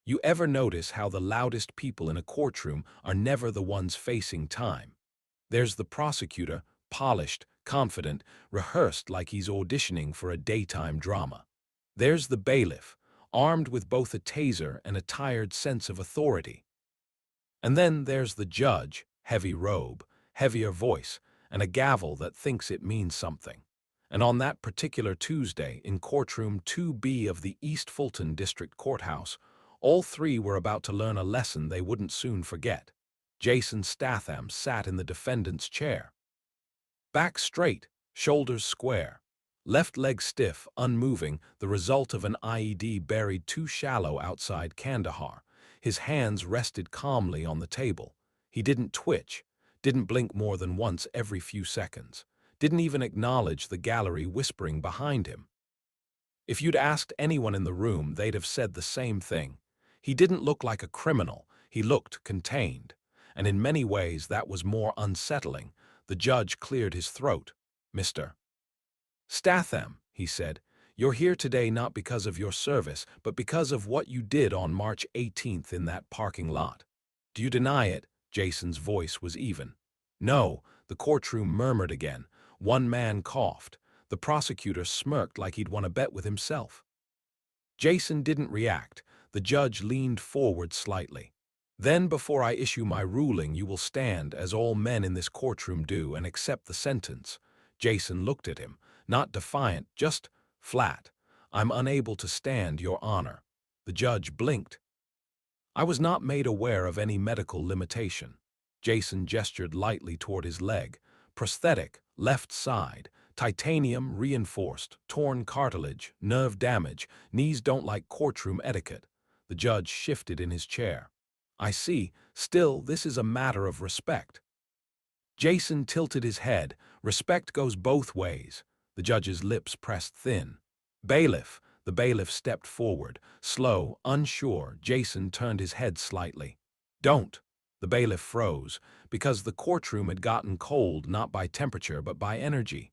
You ever notice how the loudest people in a courtroom are never the ones facing time? There's the prosecutor, polished, confident, rehearsed like he's auditioning for a daytime drama. There's the bailiff, armed with both a taser and a tired sense of authority. And then there's the judge, heavy robe, heavier voice, and a gavel that thinks it means something. And on that particular Tuesday, in courtroom 2B of the East Fulton District Courthouse, all three were about to learn a lesson they wouldn't soon forget. Jason Statham sat in the defendant's chair. Back straight, shoulders square. Left leg stiff, unmoving, the result of an IED buried too shallow outside Kandahar. His hands rested calmly on the table. He didn't twitch, didn't blink more than once every few seconds, didn't even acknowledge the gallery whispering behind him. If you'd asked anyone in the room, they'd have said the same thing. He didn't look like a criminal, he looked contained. And in many ways that was more unsettling. The judge cleared his throat. "Mr. Statham," he said, "you're here today not because of your service, but because of what you did on March 18th in that parking lot. Do you deny it?" Jason's voice was even. "No," the courtroom murmured again. One man coughed. The prosecutor smirked like he'd won a bet with himself. Jason didn't react. The judge leaned forward slightly. "Then, before I issue my ruling, you will stand, as all men in this courtroom do, and accept the sentence." Jason looked at him, not defiant, just flat. "I'm unable to stand, Your Honor." The judge blinked. "I was not made aware of any medical limitation." Jason gestured lightly toward his leg. "Prosthetic, left side, titanium reinforced, torn cartilage, nerve damage, knees don't like courtroom etiquette." The judge shifted in his chair. "I see. Still, this is a matter of respect." Jason tilted his head. "Respect goes both ways." The judge's lips pressed thin. "Bailiff." The bailiff stepped forward. Slow, unsure, Jason turned his head slightly. "Don't." The bailiff froze, because the courtroom had gotten cold not by temperature but by energy.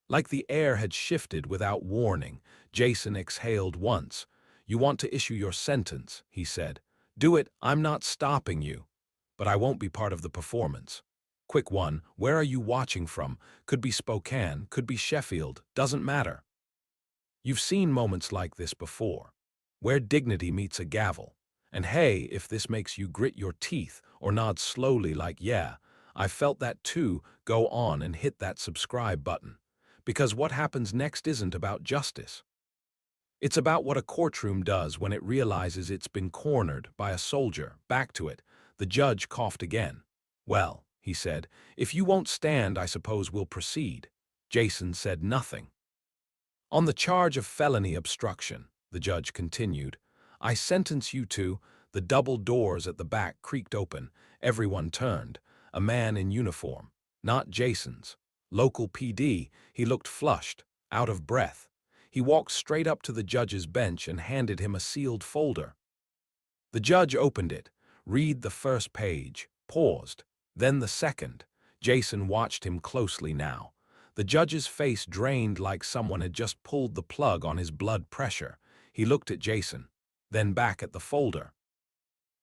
Like the air had shifted without warning, Jason exhaled once. "You want to issue your sentence," he said. "Do it, I'm not stopping you. But I won't be part of the performance. Quick one, where are you watching from? Could be Spokane, could be Sheffield, doesn't matter." You've seen moments like this before, where dignity meets a gavel. And hey, if this makes you grit your teeth or nod slowly like, "Yeah, I felt that too," go on and hit that subscribe button. Because what happens next isn't about justice. It's about what a courtroom does when it realizes it's been cornered by a soldier. Back to it. The judge coughed again. "Well," he said, "if you won't stand, I suppose we'll proceed." Jason said nothing. "On the charge of felony obstruction," the judge continued, "I sentence you to—" The double doors at the back creaked open. Everyone turned. A man in uniform. Not Jason's. Local PD. He looked flushed, out of breath. He walked straight up to the judge's bench and handed him a sealed folder. The judge opened it. Read the first page. Paused. Then the second. Jason watched him closely now. The judge's face drained like someone had just pulled the plug on his blood pressure. He looked at Jason, then back at the folder.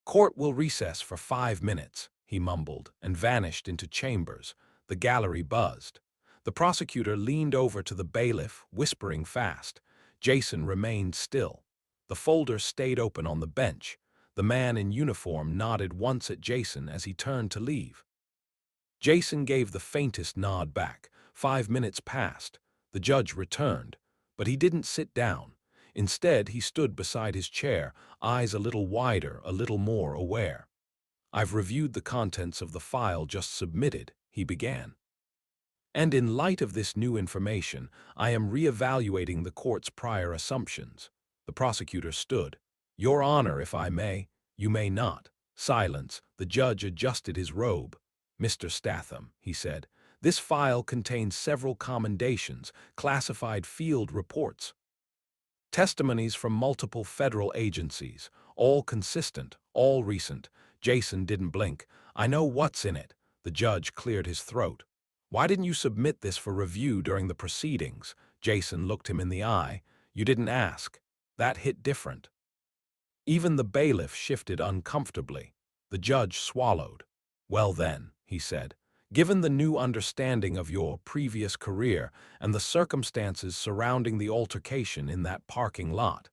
"Court will recess for 5 minutes," he mumbled, and vanished into chambers. The gallery buzzed. The prosecutor leaned over to the bailiff, whispering fast. Jason remained still. The folder stayed open on the bench. The man in uniform nodded once at Jason as he turned to leave. Jason gave the faintest nod back. 5 minutes passed. The judge returned, but he didn't sit down. Instead, he stood beside his chair, eyes a little wider, a little more aware. "I've reviewed the contents of the file just submitted," he began. "And in light of this new information, I am re-evaluating the court's prior assumptions." The prosecutor stood. "Your Honor, if I may." "You may not." Silence. The judge adjusted his robe. "Mr. Statham," he said, "this file contains several commendations, classified field reports, testimonies from multiple federal agencies, all consistent, all recent." Jason didn't blink. "I know what's in it." The judge cleared his throat. "Why didn't you submit this for review during the proceedings?" Jason looked him in the eye. "You didn't ask." That hit different. Even the bailiff shifted uncomfortably. The judge swallowed. "Well then," he said, "given the new understanding of your previous career and the circumstances surrounding the altercation in that parking lot."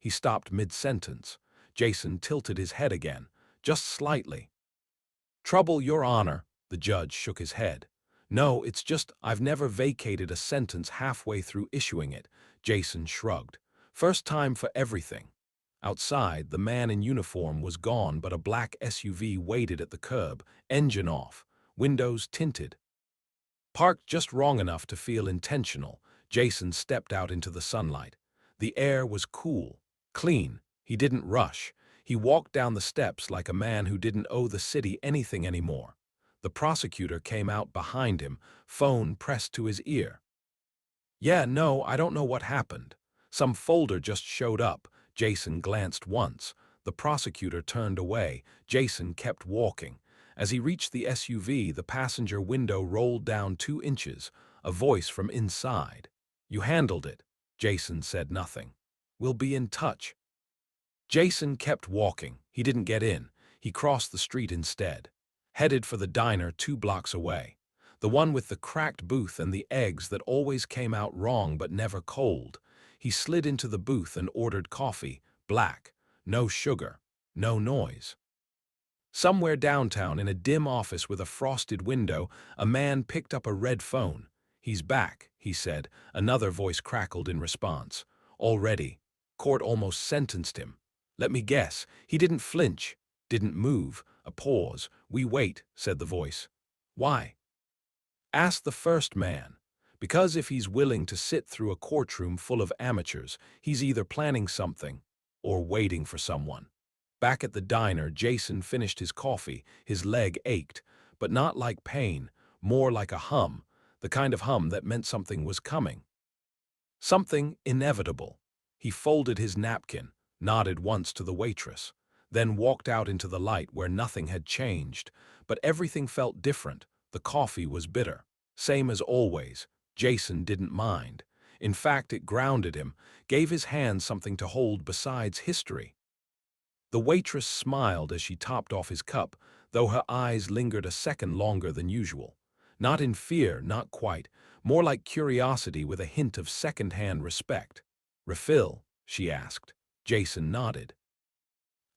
He stopped mid-sentence. Jason tilted his head again, just slightly. "Trouble, Your Honor," the judge shook his head. "No, it's just I've never vacated a sentence halfway through issuing it." Jason shrugged. "First time for everything." Outside, the man in uniform was gone, but a black SUV waited at the curb, engine off, windows tinted. Parked just wrong enough to feel intentional, Jason stepped out into the sunlight. The air was cool, clean. He didn't rush. He walked down the steps like a man who didn't owe the city anything anymore. The prosecutor came out behind him, phone pressed to his ear. "Yeah, no, I don't know what happened. Some folder just showed up." Jason glanced once. The prosecutor turned away. Jason kept walking. As he reached the SUV, the passenger window rolled down 2 inches. A voice from inside. "You handled it." Jason said nothing. "We'll be in touch." Jason kept walking. He didn't get in. He crossed the street instead. Headed for the diner 2 blocks away. The one with the cracked booth and the eggs that always came out wrong but never cold. He slid into the booth and ordered coffee, black, no sugar, no noise. Somewhere downtown, in a dim office with a frosted window, a man picked up a red phone. "He's back," he said. Another voice crackled in response. "Already. Court almost sentenced him." "Let me guess. He didn't flinch, didn't move." A pause. "We wait," said the voice. "Why?" "Ask the first man. Because if he's willing to sit through a courtroom full of amateurs, he's either planning something or waiting for someone." Back at the diner, Jason finished his coffee. His leg ached, but not like pain, more like a hum, the kind of hum that meant something was coming. Something inevitable. He folded his napkin, nodded once to the waitress, then walked out into the light where nothing had changed, but everything felt different. The coffee was bitter. Same as always. Jason didn't mind. In fact, it grounded him, gave his hand something to hold besides history. The waitress smiled as she topped off his cup, though her eyes lingered a second longer than usual. Not in fear, not quite, more like curiosity with a hint of second-hand respect. "Refill?" she asked. Jason nodded.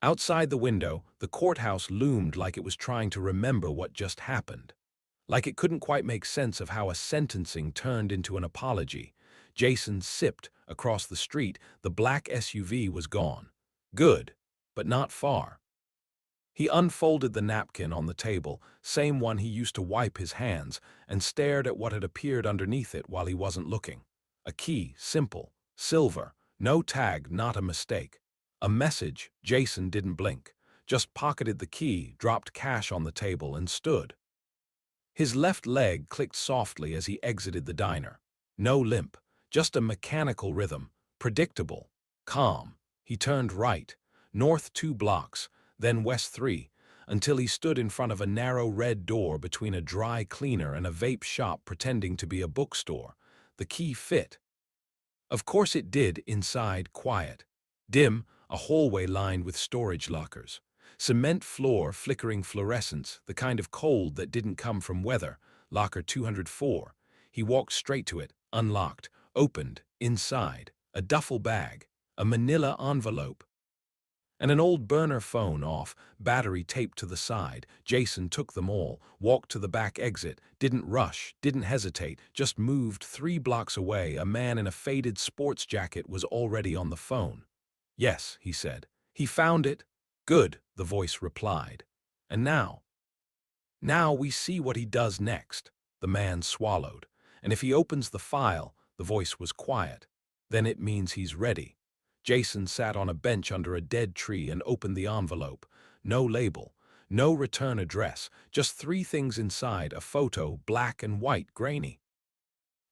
Outside the window, the courthouse loomed like it was trying to remember what just happened. Like it couldn't quite make sense of how a sentencing turned into an apology. Jason sipped. Across the street, the black SUV was gone. Good, but not far. He unfolded the napkin on the table, same one he used to wipe his hands, and stared at what had appeared underneath it while he wasn't looking. A key, simple, silver, no tag, not a mistake. A message. Jason didn't blink, just pocketed the key, dropped cash on the table, and stood. His left leg clicked softly as he exited the diner. No limp, just a mechanical rhythm, predictable, calm. He turned right, north 2 blocks, then west 3, until he stood in front of a narrow red door between a dry cleaner and a vape shop pretending to be a bookstore. The key fit. Of course it did. Inside, quiet. Dim, a hallway lined with storage lockers. Cement floor, flickering fluorescence, the kind of cold that didn't come from weather. Locker 204. He walked straight to it, unlocked, opened, inside, a duffel bag, a manila envelope, and an old burner phone off, battery taped to the side. Jason took them all, walked to the back exit, didn't rush, didn't hesitate, just moved 3 blocks away. A man in a faded sports jacket was already on the phone. "Yes," he said. "He found it." "Good," the voice replied. "And now?" "Now we see what he does next." The man swallowed. "And if he opens the file," the voice was quiet, "then it means he's ready." Jason sat on a bench under a dead tree and opened the envelope. No label, no return address, just 3 things inside: a photo, black and white, grainy.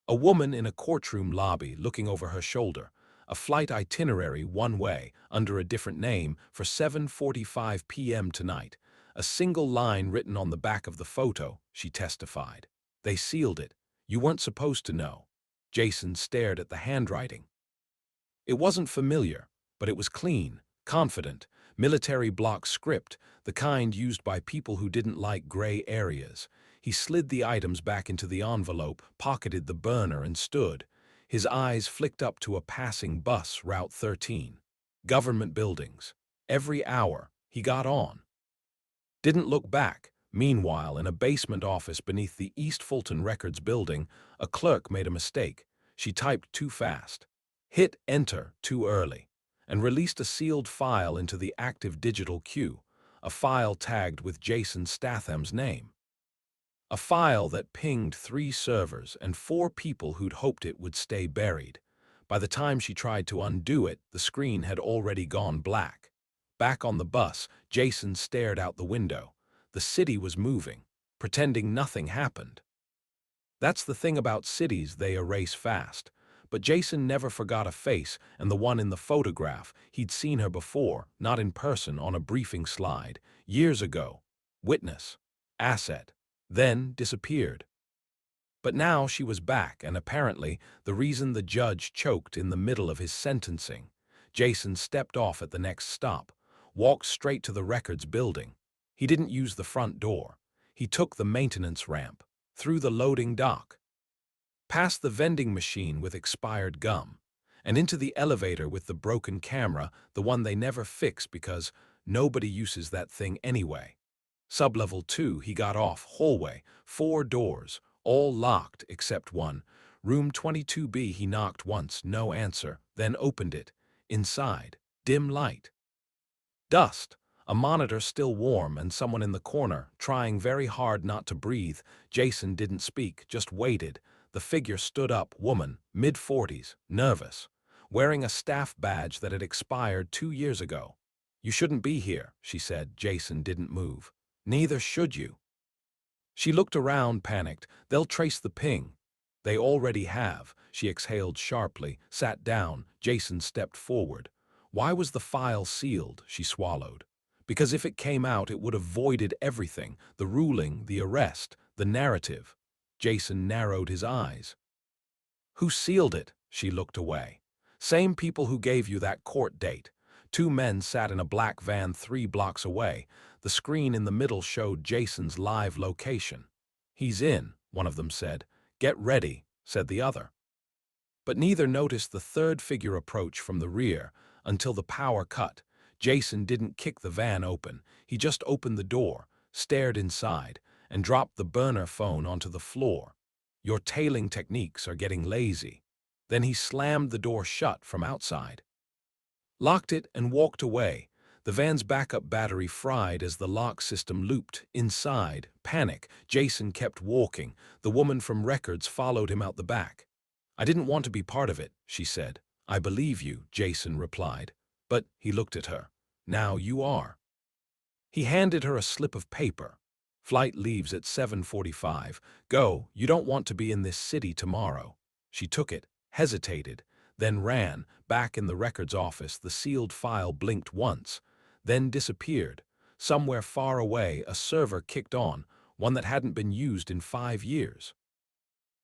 A woman in a courtroom lobby looking over her shoulder. A flight itinerary one way, under a different name, for 7:45 p.m. tonight. A single line written on the back of the photo, she testified. "They sealed it. You weren't supposed to know." Jason stared at the handwriting. It wasn't familiar, but it was clean, confident, Military block script, the kind used by people who didn't like gray areas. He slid the items back into the envelope, pocketed the burner, and stood. His eyes flicked up to a passing bus, Route 13. Government buildings. Every hour, he got on. Didn't look back. Meanwhile, in a basement office beneath the East Fulton Records building, a clerk made a mistake. She typed too fast, hit enter too early, and released a sealed file into the active digital queue, a file tagged with Jason Statham's name. A file that pinged 3 servers and 4 people who'd hoped it would stay buried. By the time she tried to undo it, the screen had already gone black. Back on the bus, Jason stared out the window. The city was moving, pretending nothing happened. That's the thing about cities, they erase fast. But Jason never forgot a face, and the one in the photograph, he'd seen her before, not in person, on a briefing slide, years ago. Witness. Asset. Then disappeared. But now she was back, and apparently the reason the judge choked in the middle of his sentencing. Jason stepped off at the next stop, walked straight to the records building. He didn't use the front door. He took the maintenance ramp, through the loading dock, past the vending machine with expired gum, and into the elevator with the broken camera, the one they never fix because nobody uses that thing anyway. Sublevel 2, he got off, hallway, 4 doors, all locked except one. Room 22B, he knocked once, no answer, then opened it. Inside, dim light. Dust, a monitor still warm, and someone in the corner, trying very hard not to breathe. Jason didn't speak, just waited. The figure stood up, woman, mid-40s, nervous, wearing a staff badge that had expired 2 years ago. "You shouldn't be here," she said. Jason didn't move. "Neither should you." She looked around, panicked. "They'll trace the ping." "They already have." She exhaled sharply, sat down. Jason stepped forward. "Why was the file sealed?" She swallowed. "Because if it came out, it would have voided everything. The ruling, the arrest, the narrative." Jason narrowed his eyes. "Who sealed it?" She looked away. "Same people who gave you that court date." 2 men sat in a black van 3 blocks away. The screen in the middle showed Jason's live location. "He's in," one of them said. "Get ready," said the other. But neither noticed the third figure approach from the rear until the power cut. Jason didn't kick the van open. He just opened the door, stared inside, and dropped the burner phone onto the floor. "Your tailing techniques are getting lazy." Then he slammed the door shut from outside, locked it, and walked away. The van's backup battery fried as the lock system looped. Inside, panic. Jason kept walking. The woman from records followed him out the back. "I didn't want to be part of it," she said. "I believe you," Jason replied. "But," he looked at her, "now you are." He handed her a slip of paper. "Flight leaves at 7:45. Go, you don't want to be in this city tomorrow." She took it, hesitated, then ran. Back in the records office, the sealed file blinked once, then disappeared. Somewhere far away, a server kicked on, one that hadn't been used in 5 years.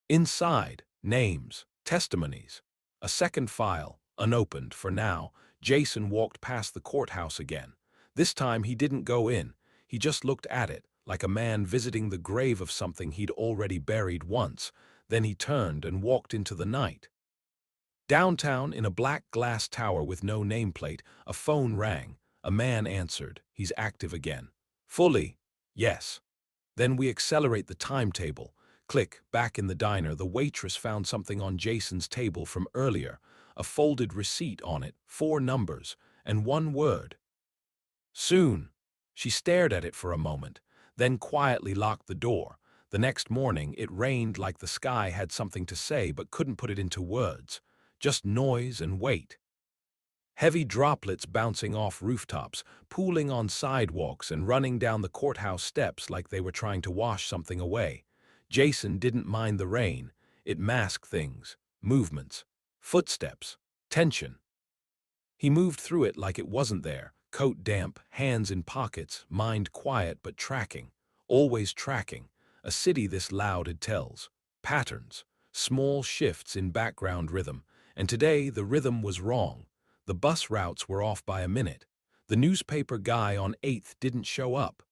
Inside, names, testimonies. A second file, unopened for now. Jason walked past the courthouse again. This time he didn't go in. He just looked at it, like a man visiting the grave of something he'd already buried once. Then he turned and walked into the night. Downtown, in a black glass tower with no nameplate, a phone rang. A man answered. "He's active again." "Fully?" "Yes." "Then we accelerate the timetable." Click, back in the diner, the waitress found something on Jason's table from earlier, a folded receipt on it, 4 numbers, and 1 word. "Soon." She stared at it for a moment, then quietly locked the door. The next morning, it rained like the sky had something to say but couldn't put it into words. Just noise and weight. Heavy droplets bouncing off rooftops, pooling on sidewalks, and running down the courthouse steps like they were trying to wash something away. Jason didn't mind the rain. It masked things, movements, footsteps, tension. He moved through it like it wasn't there, coat damp, hands in pockets, mind quiet but tracking, always tracking. A city this loud, it tells. Patterns, small shifts in background rhythm, and today the rhythm was wrong. The bus routes were off by a minute. The newspaper guy on 8th didn't show up.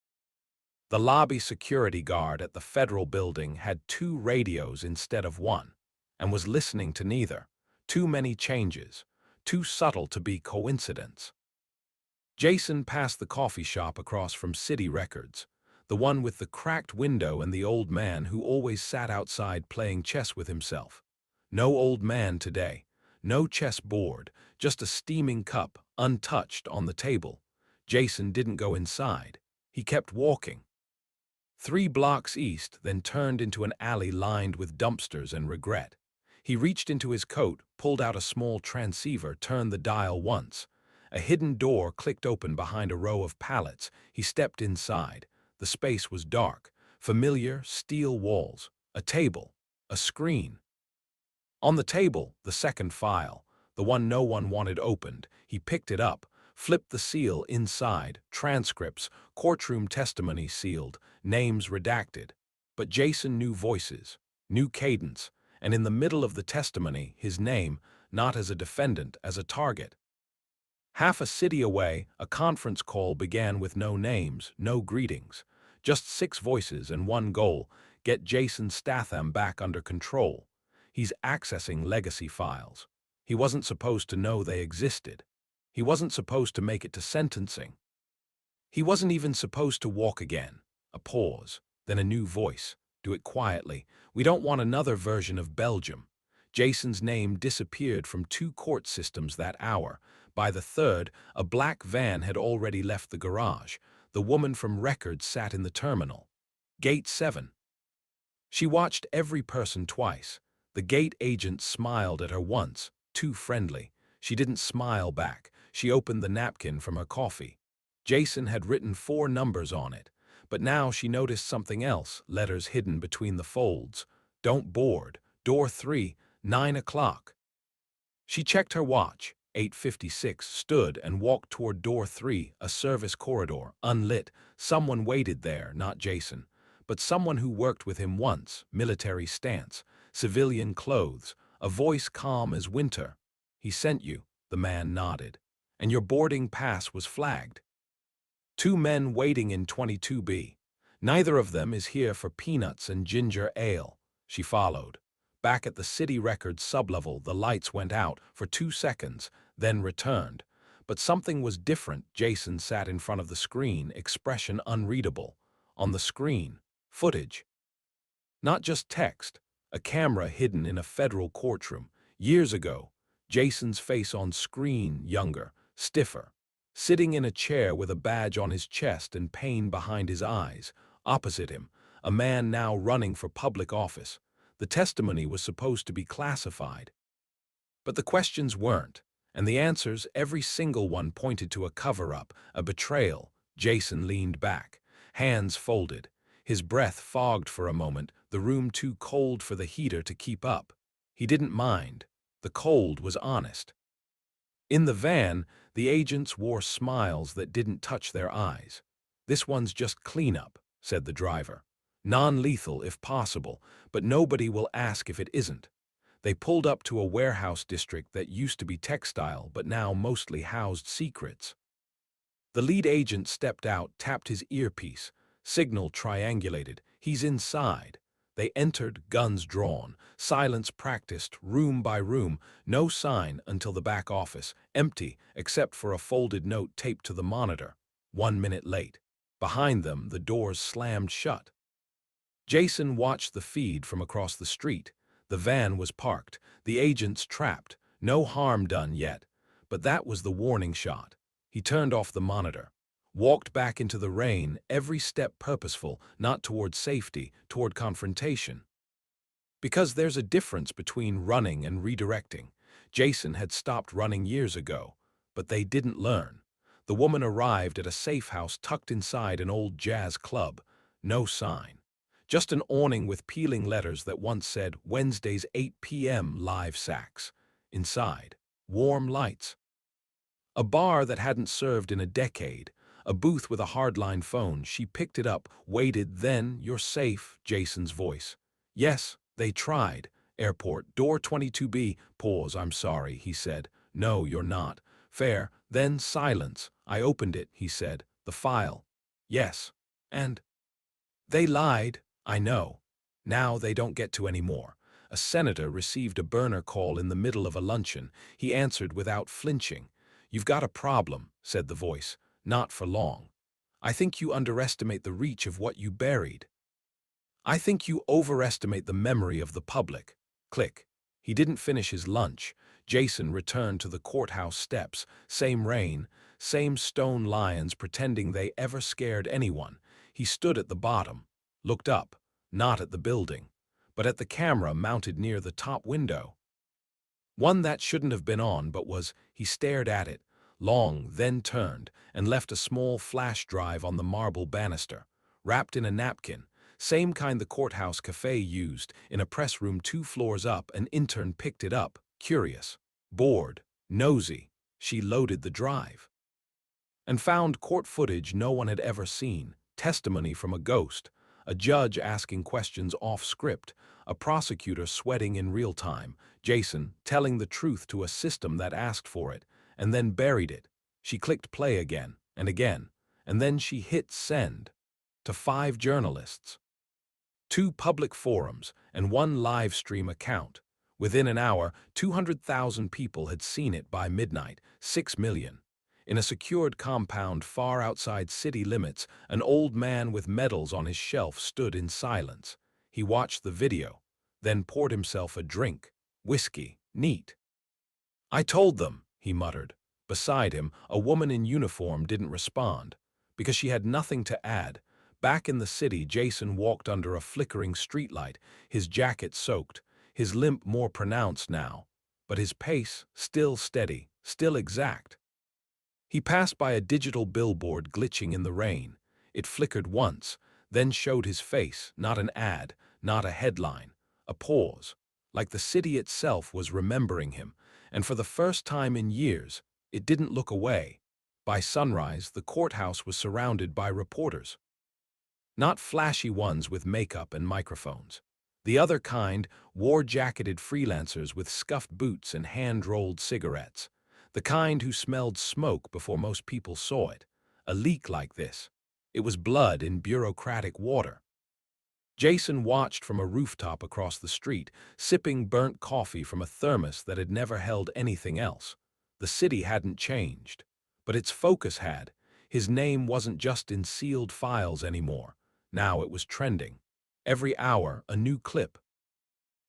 The lobby security guard at the federal building had two radios instead of one, and was listening to neither. Too many changes, too subtle to be coincidence. Jason passed the coffee shop across from City Records, the one with the cracked window and the old man who always sat outside playing chess with himself. No old man today, no chess board, just a steaming cup, untouched, on the table. Jason didn't go inside. He kept walking. 3 blocks east, then turned into an alley lined with dumpsters and regret. He reached into his coat, pulled out a small transceiver, turned the dial once. A hidden door clicked open behind a row of pallets. He stepped inside. The space was dark. Familiar steel walls. A table. A screen. On the table, the second file, the one no one wanted opened. He picked it up, flipped the seal inside. Transcripts, courtroom testimony sealed, names redacted. But Jason knew voices, knew cadence, and in the middle of the testimony, his name, not as a defendant, as a target. Half a city away, a conference call began with no names, no greetings. Just 6 voices and one goal: get Jason Statham back under control. He's accessing legacy files. He wasn't supposed to know they existed. He wasn't supposed to make it to sentencing. He wasn't even supposed to walk again. A pause, then a new voice. Do it quietly. We don't want another version of Belgium. Jason's name disappeared from 2 court systems that hour. By the third, a black van had already left the garage. The woman from Records sat in the terminal. Gate 7. She watched every person twice. The gate agent smiled at her once, too friendly. She didn't smile back. She opened the napkin from her coffee. Jason had written 4 numbers on it, but now she noticed something else, letters hidden between the folds. Don't board. Door 3, 9 o'clock. She checked her watch. 8:56, stood and walked toward door 3, a service corridor, unlit. Someone waited there, not Jason, but someone who worked with him once. Military stance, civilian clothes, a voice calm as winter. He sent you, the man nodded, and your boarding pass was flagged. 2 men waiting in 22B. Neither of them is here for peanuts and ginger ale. She followed. Back at the City Records sublevel, the lights went out for 2 seconds, then returned. But something was different. Jason sat in front of the screen, expression unreadable. On the screen, footage. Not just text, a camera hidden in a federal courtroom. Years ago, Jason's face on screen, younger, stiffer. Sitting in a chair with a badge on his chest and pain behind his eyes. Opposite him, a man now running for public office. The testimony was supposed to be classified. But the questions weren't, and the answers, every single one, pointed to a cover-up, a betrayal. Jason leaned back, hands folded, his breath fogged for a moment, the room too cold for the heater to keep up. He didn't mind. The cold was honest. In the van, the agents wore smiles that didn't touch their eyes. "This one's just cleanup," said the driver. "Non-lethal if possible, but nobody will ask if it isn't." They pulled up to a warehouse district that used to be textile but now mostly housed secrets. The lead agent stepped out, tapped his earpiece. Signal triangulated. He's inside. They entered, guns drawn, silence practiced, room by room, no sign until the back office, empty except for a folded note taped to the monitor. 1 minute late. Behind them, the doors slammed shut. Jason watched the feed from across the street. The van was parked, the agents trapped, no harm done yet, but that was the warning shot. He turned off the monitor, walked back into the rain, every step purposeful, not toward safety, toward confrontation. Because there's a difference between running and redirecting. Jason had stopped running years ago, but they didn't learn. The woman arrived at a safe house tucked inside an old jazz club. No sign. Just an awning with peeling letters that once said, "Wednesdays 8 p.m. live sax." Inside, warm lights. A bar that hadn't served in a decade. A booth with a hardline phone. She picked it up, waited, then, "You're safe," Jason's voice. "Yes, they tried." Airport, door 22B. Pause. "I'm sorry," he said. "No, you're not." "Fair." Then silence. I opened it, he said. The file. Yes. And they lied, I know. Now they don't get to any more. A senator received a burner call in the middle of a luncheon. He answered without flinching. You've got a problem, said the voice. Not for long. I think you underestimate the reach of what you buried. I think you overestimate the memory of the public. Click. He didn't finish his lunch. Jason returned to the courthouse steps. Same rain, same stone lions pretending they ever scared anyone. He stood at the bottom, looked up, not at the building, but at the camera mounted near the top window. One that shouldn't have been on but was. He stared at it, long, then turned, and left a small flash drive on the marble banister, wrapped in a napkin. Same kind the courthouse cafe used. In a press room 2 floors up, an intern picked it up, curious, bored, nosy. She loaded the drive and found court footage no one had ever seen, testimony from a ghost, a judge asking questions off script, a prosecutor sweating in real time, Jason telling the truth to a system that asked for it, and then buried it. She clicked play again, and then she hit send to 5 journalists, 2 public forums, and 1 live stream account. Within an hour, 200,000 people had seen it. By midnight, 6 million. In a secured compound far outside city limits, an old man with medals on his shelf stood in silence. He watched the video, then poured himself a drink. Whiskey, neat. I told them, he muttered. Beside him, a woman in uniform didn't respond, because she had nothing to add. Back in the city, Jason walked under a flickering streetlight, his jacket soaked, his limp more pronounced now, but his pace still steady, still exact. He passed by a digital billboard glitching in the rain. It flickered once, then showed his face, not an ad, not a headline, a pause, like the city itself was remembering him, and for the first time in years, it didn't look away. By sunrise, the courthouse was surrounded by reporters. Not flashy ones with makeup and microphones. The other kind, war-jacketed freelancers with scuffed boots and hand-rolled cigarettes. The kind who smelled smoke before most people saw it. A leak like this. It was blood in bureaucratic water. Jason watched from a rooftop across the street, sipping burnt coffee from a thermos that had never held anything else. The city hadn't changed, but its focus had. His name wasn't just in sealed files anymore. Now it was trending. Every hour, a new clip.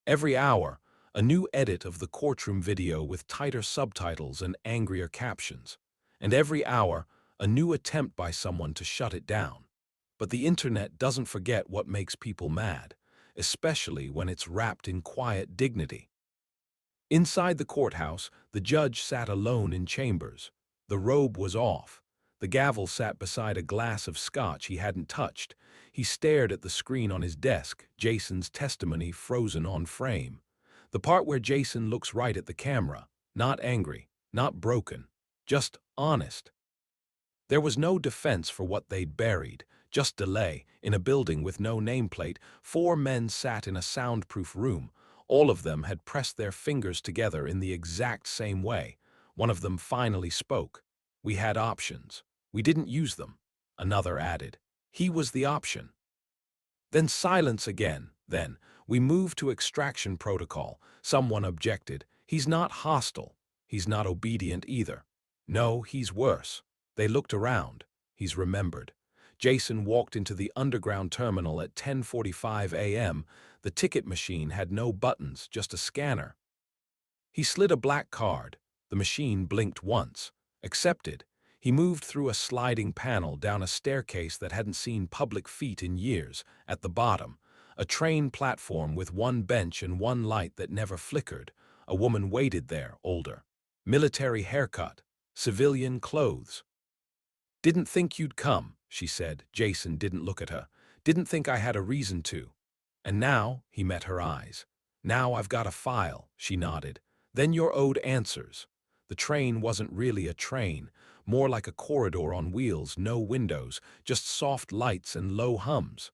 Every hour, a new edit of the courtroom video with tighter subtitles and angrier captions. And every hour, a new attempt by someone to shut it down. But the internet doesn't forget what makes people mad, especially when it's wrapped in quiet dignity. Inside the courthouse, the judge sat alone in chambers. The robe was off. The gavel sat beside a glass of scotch he hadn't touched. He stared at the screen on his desk, Jason's testimony frozen on frame. The part where Jason looks right at the camera, not angry, not broken, just honest. There was no defense for what they'd buried, just delay. In a building with no nameplate, 4 men sat in a soundproof room. All of them had pressed their fingers together in the exact same way. One of them finally spoke. We had options. We didn't use them. Another added. He was the option. Then silence again. Then we moved to extraction protocol. Someone objected. He's not hostile. He's not obedient either. No, he's worse. They looked around. He's remembered. Jason walked into the underground terminal at 10:45 a.m. The ticket machine had no buttons, just a scanner. He slid a black card. The machine blinked once. Accepted. He moved through a sliding panel down a staircase that hadn't seen public feet in years. At the bottom, a train platform with 1 bench and 1 light that never flickered. A woman waited there, older. Military haircut. Civilian clothes. Didn't think you'd come, she said. Jason didn't look at her. Didn't think I had a reason to. And now, he met her eyes. Now I've got a file, she nodded. Then you're owed answers. The train wasn't really a train, more like a corridor on wheels, no windows, just soft lights and low hums.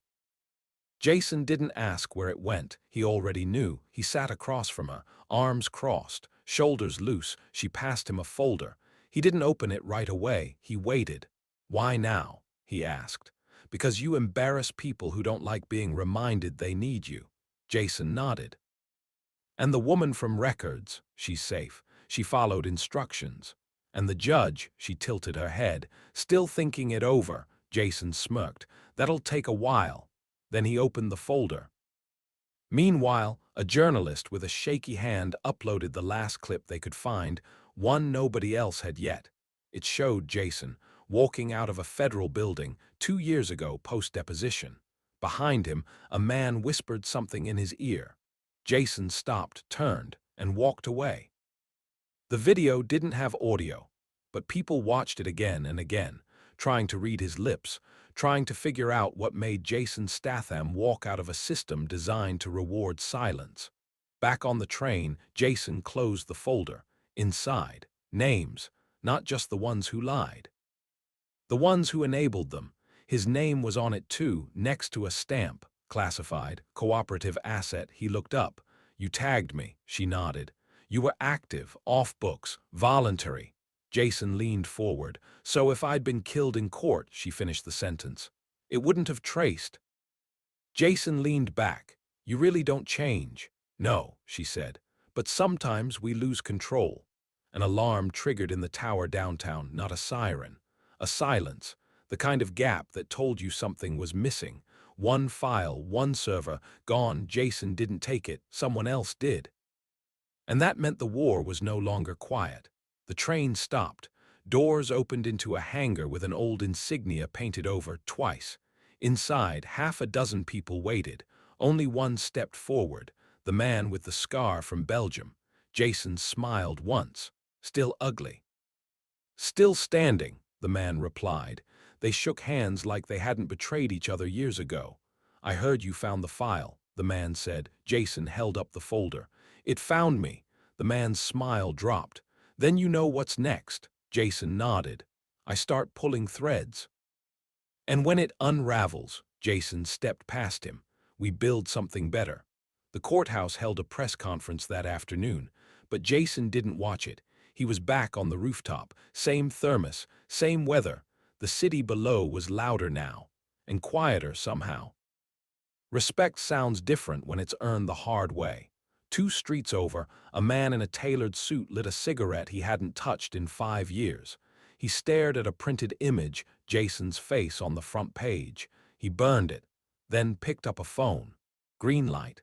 Jason didn't ask where it went. He already knew. He sat across from her, arms crossed, shoulders loose. She passed him a folder. He didn't open it right away. He waited. "Why now?" he asked. "Because you embarrass people who don't like being reminded they need you." Jason nodded. "And the woman from records, she's safe. She followed instructions." "And the judge," she tilted her head, still thinking it over. Jason smirked. "That'll take a while." Then he opened the folder. Meanwhile, a journalist with a shaky hand uploaded the last clip they could find, one nobody else had yet. It showed Jason walking out of a federal building 2 years ago post-deposition. Behind him, a man whispered something in his ear. Jason stopped, turned, and walked away. The video didn't have audio, but people watched it again and again, trying to read his lips, trying to figure out what made Jason Statham walk out of a system designed to reward silence. Back on the train, Jason closed the folder. Inside, names, not just the ones who lied. The ones who enabled them. His name was on it too, next to a stamp. Classified, cooperative asset. He looked up. "You tagged me," she nodded. "You were active, off books, voluntary." Jason leaned forward. "So if I'd been killed in court," she finished the sentence, "it wouldn't have traced." Jason leaned back. "You really don't change." "No," she said, "but sometimes we lose control." An alarm triggered in the tower downtown, not a siren. A silence, the kind of gap that told you something was missing. One file, one server, gone. Jason didn't take it, someone else did. And that meant the war was no longer quiet. The train stopped. Doors opened into a hangar with an old insignia painted over twice. Inside, half a dozen people waited. Only one stepped forward, the man with the scar from Belgium. Jason smiled once. "Still ugly." "Still standing," the man replied. They shook hands like they hadn't betrayed each other years ago. "I heard you found the file," the man said. Jason held up the folder. "It found me." The man's smile dropped. "Then you know what's next." Jason nodded. "I start pulling threads. And when it unravels," Jason stepped past him, "we build something better." The courthouse held a press conference that afternoon, but Jason didn't watch it. He was back on the rooftop, same thermos, same weather. The city below was louder now, and quieter somehow. Respect sounds different when it's earned the hard way. 2 streets over, a man in a tailored suit lit a cigarette he hadn't touched in 5 years. He stared at a printed image, Jason's face on the front page. He burned it, then picked up a phone. Green light.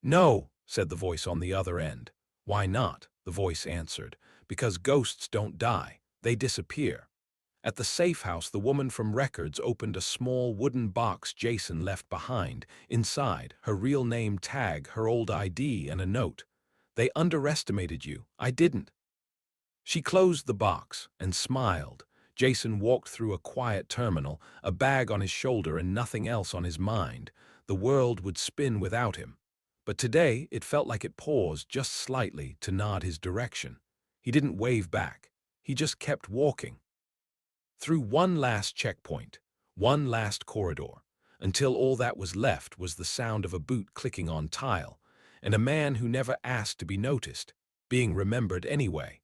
"No," said the voice on the other end. "Why not?" the voice answered. "Because ghosts don't die, they disappear." At the safe house, the woman from records opened a small wooden box Jason left behind. Inside, her real name tag, her old ID, and a note. "They underestimated you. I didn't." She closed the box and smiled. Jason walked through a quiet terminal, a bag on his shoulder and nothing else on his mind. The world would spin without him. But today, it felt like it paused just slightly to nod his direction. He didn't wave back. He just kept walking. Through one last checkpoint, one last corridor, until all that was left was the sound of a boot clicking on tile, and a man who never asked to be noticed, being remembered anyway.